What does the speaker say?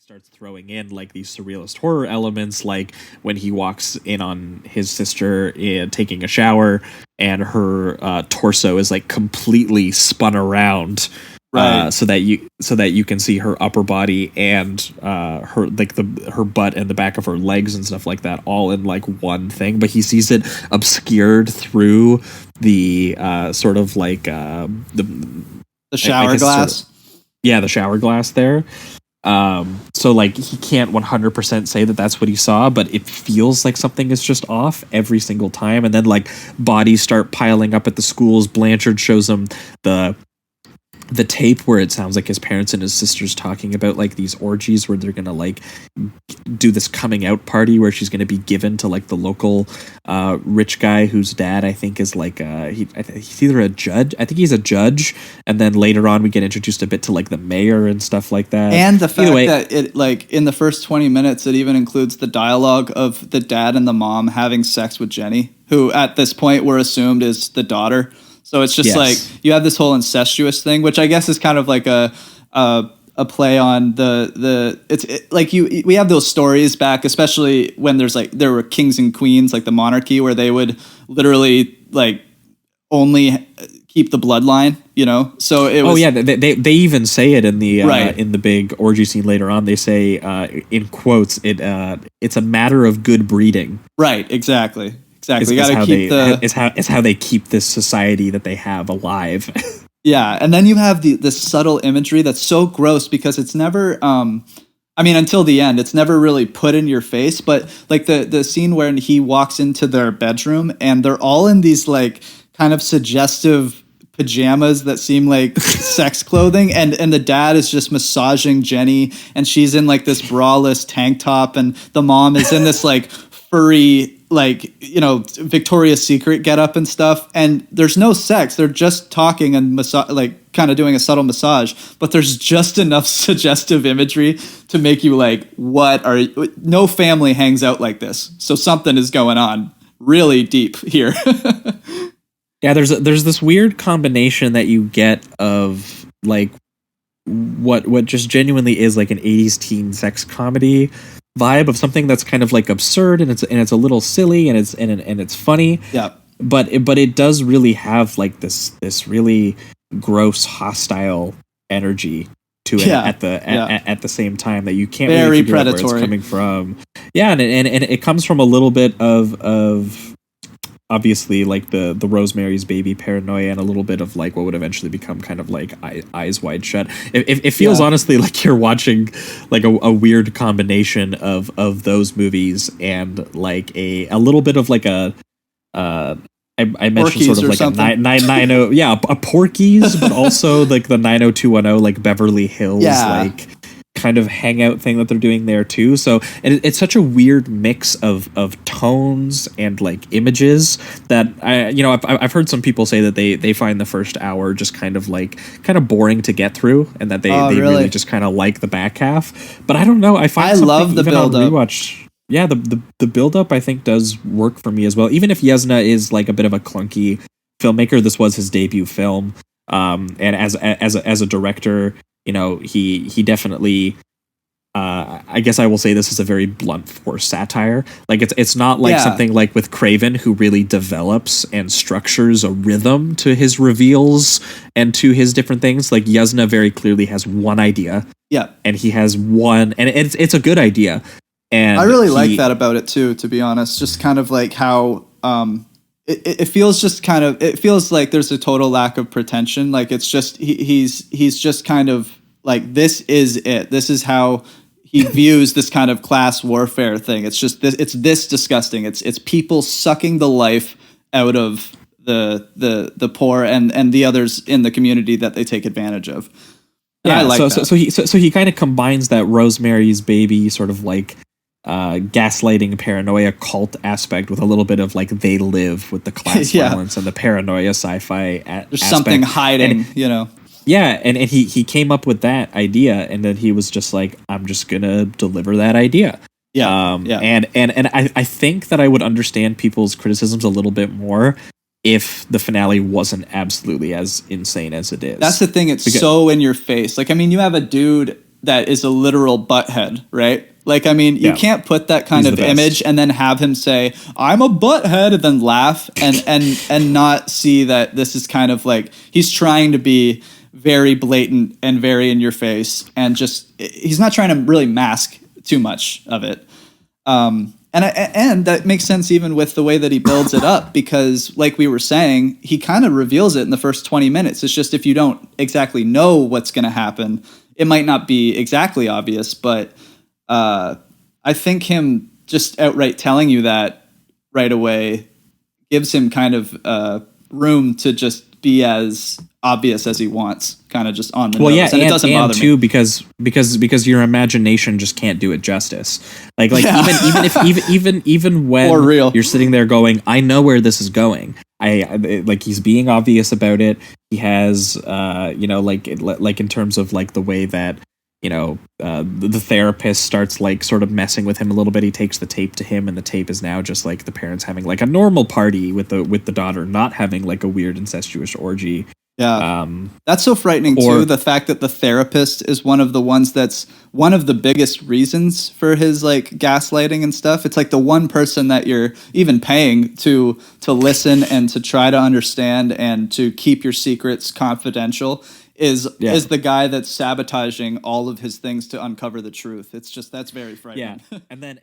starts throwing in like these surrealist horror elements, like when he walks in on his sister taking a shower, and her torso is like completely spun around, Right. so that you can see her upper body and her like her butt and the back of her legs and stuff like that, all in like one thing. But he sees it obscured through the sort of like the shower glass. Sort of, yeah, the shower glass there. So like he can't 100% say that that's what he saw, but it feels like something is just off every single time. And then like bodies start piling up at the schools. Blanchard shows him the tape where it sounds like his parents and his sisters talking about like these orgies where they're gonna like do this coming out party where she's gonna be given to like the local rich guy whose dad I think is like he's either a judge. I think he's a judge, and then later on we get introduced a bit to like the mayor and stuff like that. And the fact that it like in the first 20 minutes it even includes the dialogue of the dad and the mom having sex with Jenny, who at this point we're assumed is the daughter. So it's just like you have this whole incestuous thing, which I guess is kind of like a play on we have those stories back, especially when there were kings and queens, like the monarchy, where they would literally like only keep the bloodline, you know. So it was, they even say it in the big orgy scene later on. They say in quotes it's a matter of good breeding. Right. Exactly. You got to keep it's how they keep this society that they have alive. Yeah, and then you have the subtle imagery that's so gross because it's never until the end, it's never really put in your face, but like the scene where he walks into their bedroom and they're all in these like kind of suggestive pajamas that seem like sex clothing, and the dad is just massaging Jenny and she's in like this braless tank top, and the mom is in this like furry, like, you know, Victoria's Secret get up and stuff, and there's no sex. They're just talking and like kind of doing a subtle massage, but there's just enough suggestive imagery to make you like, no family hangs out like this, so something is going on really deep here. Yeah, there's this weird combination that you get of like what just genuinely is like an 80s teen sex comedy vibe of something that's kind of like absurd and it's a little silly and it's funny. Yeah. But it does really have like this really gross, hostile energy to it at the same time that you can't very really figure predatory. out where it's coming from. Yeah, and it comes from a little bit of obviously like the Rosemary's Baby paranoia and a little bit of like what would eventually become kind of like Eyes Wide Shut. It feels honestly like you're watching like a weird combination of those movies and like a little bit of like a I mentioned Porky's sort of like something. a 990 a Porky's, but also like the 90210 like Beverly Hills like kind of hangout thing that they're doing there too. So it's such a weird mix of tones and like images that I've heard some people say that they find the first hour just kind of boring to get through, and that they really just kind of like the back half. But I don't know. I love the build up. Rewatch. Yeah, the build up I think does work for me as well. Even if Yezna is like a bit of a clunky filmmaker, this was his debut film. And as a director, you know, he definitely, I guess I will say this is a very blunt force satire. Like it's not like something like with Craven, who really develops and structures a rhythm to his reveals and to his different things. Like Yezna very clearly has one idea. Yeah. And he has one, and it's a good idea. And I really like that about it too, to be honest. Just kind of like how, it feels just kind of, it feels like there's a total lack of pretension. Like it's just he's just kind of like, this is it. This is how he views this kind of class warfare thing. It's just it's this disgusting. It's people sucking the life out of the poor and the others in the community that they take advantage of. And I like that. So he kind of combines that Rosemary's Baby sort of like gaslighting paranoia cult aspect with a little bit of like They Live with the class violence and the paranoia sci-fi there's aspect. Something hiding, you know. Yeah, and he came up with that idea, and then he was just like, I'm just gonna deliver that idea. And I think that I would understand people's criticisms a little bit more if the finale wasn't absolutely as insane as it is. That's the thing, it's so in your face. Like, I mean, you have a dude that is a literal butthead, right? Like, I mean, you can't put that kind of image and then have him say, I'm a butthead, and then laugh and not see that this is kind of like, he's trying to be very blatant and very in your face, and just, he's not trying to really mask too much of it. And that makes sense even with the way that he builds it up, because like we were saying, he kind of reveals it in the first 20 minutes. It's just, if you don't exactly know what's going to happen, it might not be exactly obvious, but I think him just outright telling you that right away gives him kind of room to just be as obvious as he wants, kind of just on the nose. And it doesn't bother me too, because your imagination just can't do it justice. Even when or real. You're sitting there going, I know where this is going. Like, he's being obvious about it. He has like in terms of like the way that the therapist starts like sort of messing with him a little bit. He takes the tape to him, and the tape is now just like the parents having like a normal party with the daughter, not having like a weird incestuous orgy. Yeah, that's so frightening too. The fact that the therapist is one of the ones that's one of the biggest reasons for his like gaslighting and stuff. It's like the one person that you're even paying to listen and to try to understand and to keep your secrets confidential is the guy that's sabotaging all of his things to uncover the truth. It's just, that's very frightening. Yeah, and then